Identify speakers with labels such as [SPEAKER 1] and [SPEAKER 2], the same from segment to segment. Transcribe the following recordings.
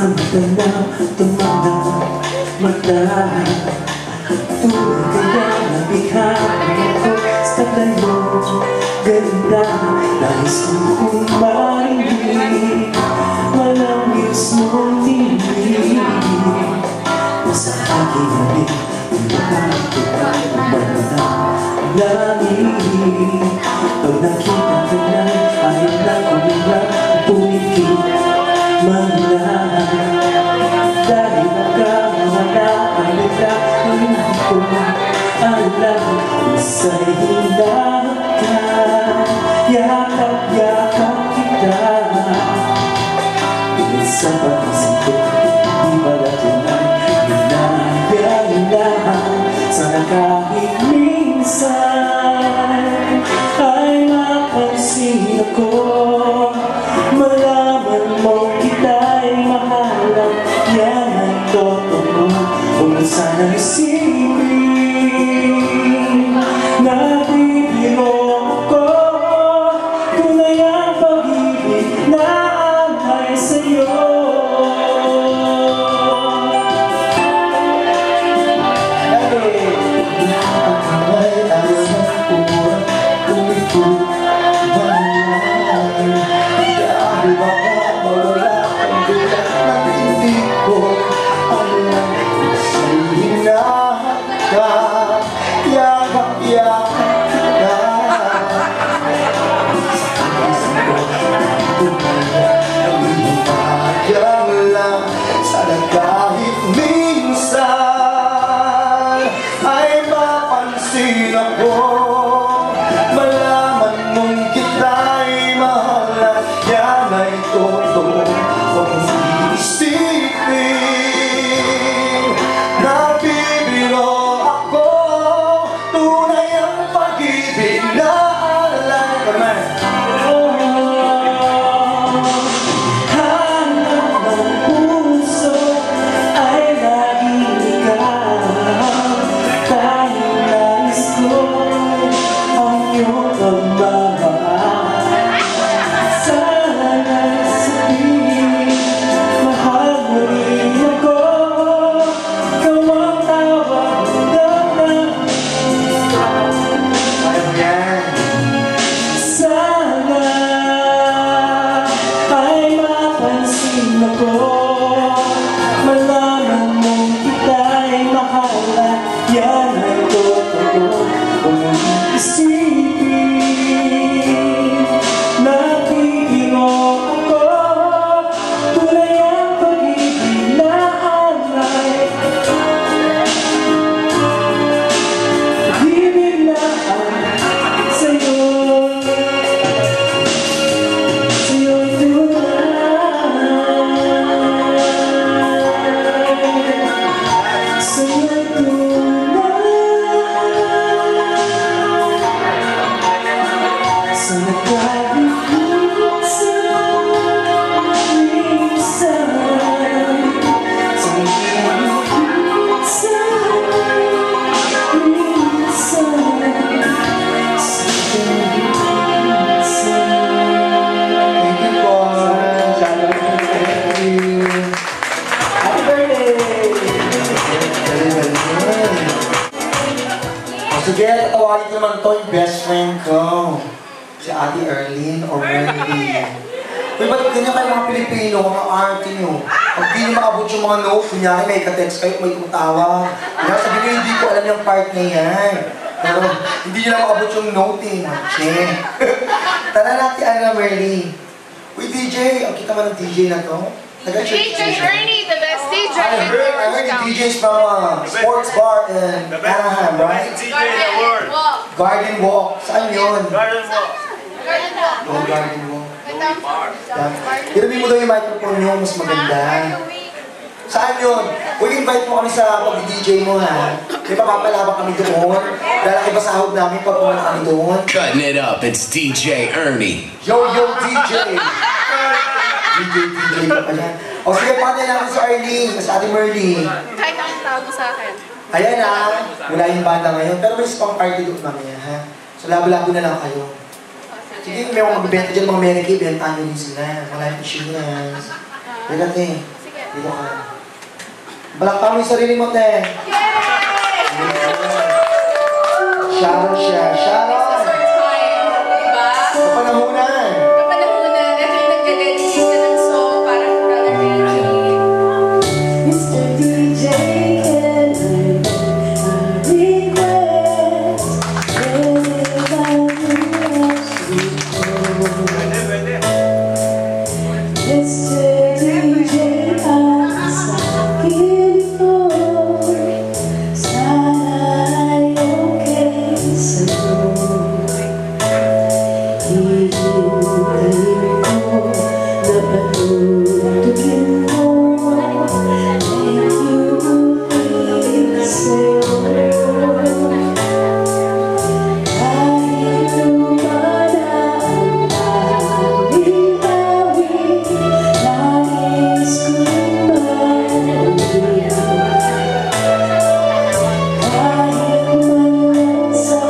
[SPEAKER 1] sa mata na tumanap mata. Tulad kaya nabihari ako sa taglay mo ganda. Nais kong marinig walang mismong tinig nasa aking halik. Pag nakita ka na, ayaw na kumilang pumikit man lang. Dahil nakamawala ang bigla, hindi ko alam sa'y hinahap ka. Yakap-yakap kita. Sa pag-isip ko, di pala tunay hinahayaan lang. Sana kahit minsan ay mapansin ako, malaman mo kita'y mahalang. Yan ay totoo. Huwag mo sanang isipin na bibiro ako. Tunay ang pag-ibig na alay sa'yo.
[SPEAKER 2] Sana kahit minsan ay mapansin ako, malaman mong kita'y mahalan. Yan ay totoo. Huwag mong isipin na bibiro ako. Tunay ang pag-ibig na alay.
[SPEAKER 1] Malaman mong kita'y mahalan. Yan ay totoo. Huwag mong isipin na bibiro ako. Tunay ang pag-ibig na alay. Pag-ibig na alay sa'yo. Sa'yo'y tunay. Sana kahit minsan,
[SPEAKER 2] Happy birthday! Sige, tatawagin ko naman to yung best friend ko. Si Ate Erlyn or Wendy. Uy, ba't ganyan kayo mga Pilipino, mga auntie nyo? Pag di nyo makabot yung mga note, kunyari may ka-text kayo, may tumatawa. Kaya sabi nyo, hindi ko alam yung part na yan. Pero hindi nyo lang makabot yung note eh. Che. Tara natin, Anna Merly. Uy, DJ, ang kita mo ng DJ na to?
[SPEAKER 3] DJ Ernie, the best DJ.
[SPEAKER 2] I heard the DJs from Sports Bar in Anaheim, right? Garden Walk. Saan yun?
[SPEAKER 3] Garden Walk.
[SPEAKER 2] Oh, Garden Walk. Hirapin mo daw yung microphone nyo, mas maganda. Saan yun? Uy, invite mo kami sa pag-DJ mo, ha? May papapalabang kami doon. Lalaki ba sahod namin pag pumunta kami doon?
[SPEAKER 4] Cutting it up, it's DJ Ernie.
[SPEAKER 2] Yo, DJ! DJ ka pa yan. O sige, pati namin sa Arlene, sa Ate Merly.
[SPEAKER 3] Kahit ang tawag mo sa akin.
[SPEAKER 2] Ayan ha, wala yung banda ngayon. Pero may spang party doon mamaya ha. So labo-labo na lang kayo. Sige, kung may mga magbibenta dyan, mga Mary Kay, bentahan nyo din sila. Mga life insurance. Wala natin.
[SPEAKER 3] Sige.
[SPEAKER 2] Dito ka. Balakang mo yung sarili mo, te. Sharon siya. Sharon! Kapanahunan!
[SPEAKER 3] Kapanahunan, ito yung nagdededicate ng song para kay Brother Reggie.
[SPEAKER 1] Mr. DJ, can I request Mr. DJ, ang sakin ko, sana'y okay sa'yo. Hihintayin ko na patutugin mo. Thank you, please sa'yo. Kahit lumana ang aming awit, nais ko rin mahalin. Kahit man lang sa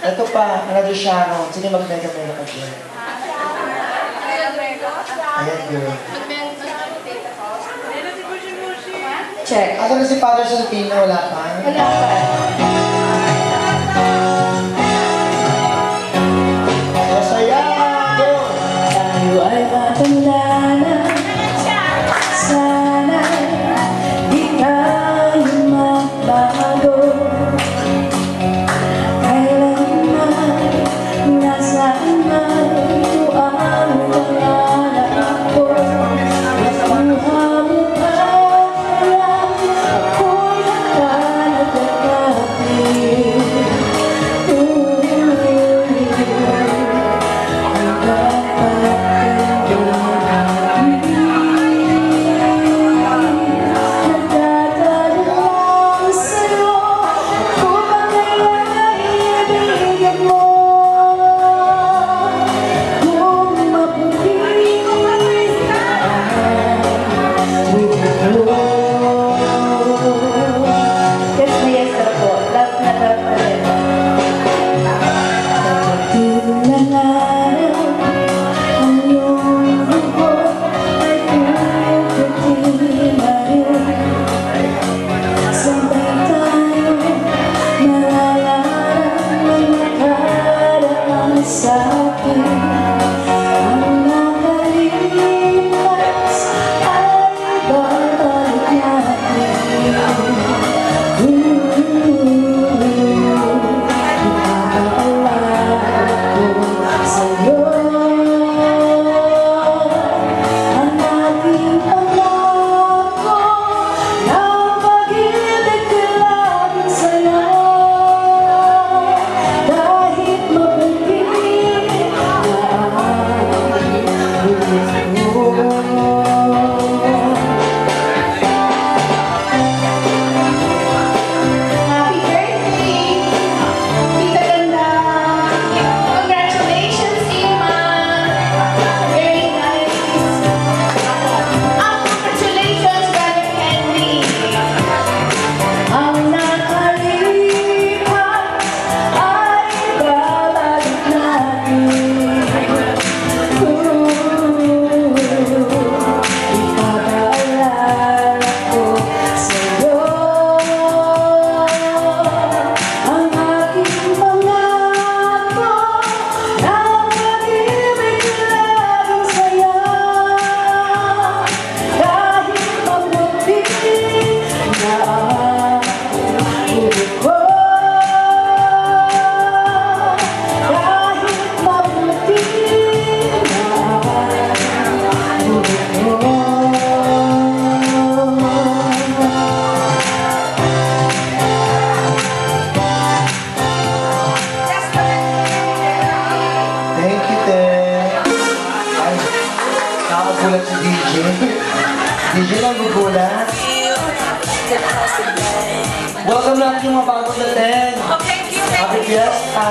[SPEAKER 2] Ito pa, another Sharon. Sige, mag-mega-mega ka dyan. Ayan, girl.
[SPEAKER 1] Check.
[SPEAKER 2] Asa na si Father Santino? Wala pa?
[SPEAKER 1] Wala pa.
[SPEAKER 2] Masaya! Go!
[SPEAKER 1] Tayo ay matanda na. Sana di tayo magbago. Kailanman na
[SPEAKER 2] Nakakagulat si DJ. DJ lang gugulat. Welcome natin yung mga bagong dating.
[SPEAKER 3] Oh, thank you, thank
[SPEAKER 2] Happy
[SPEAKER 3] you.
[SPEAKER 2] Fiesta!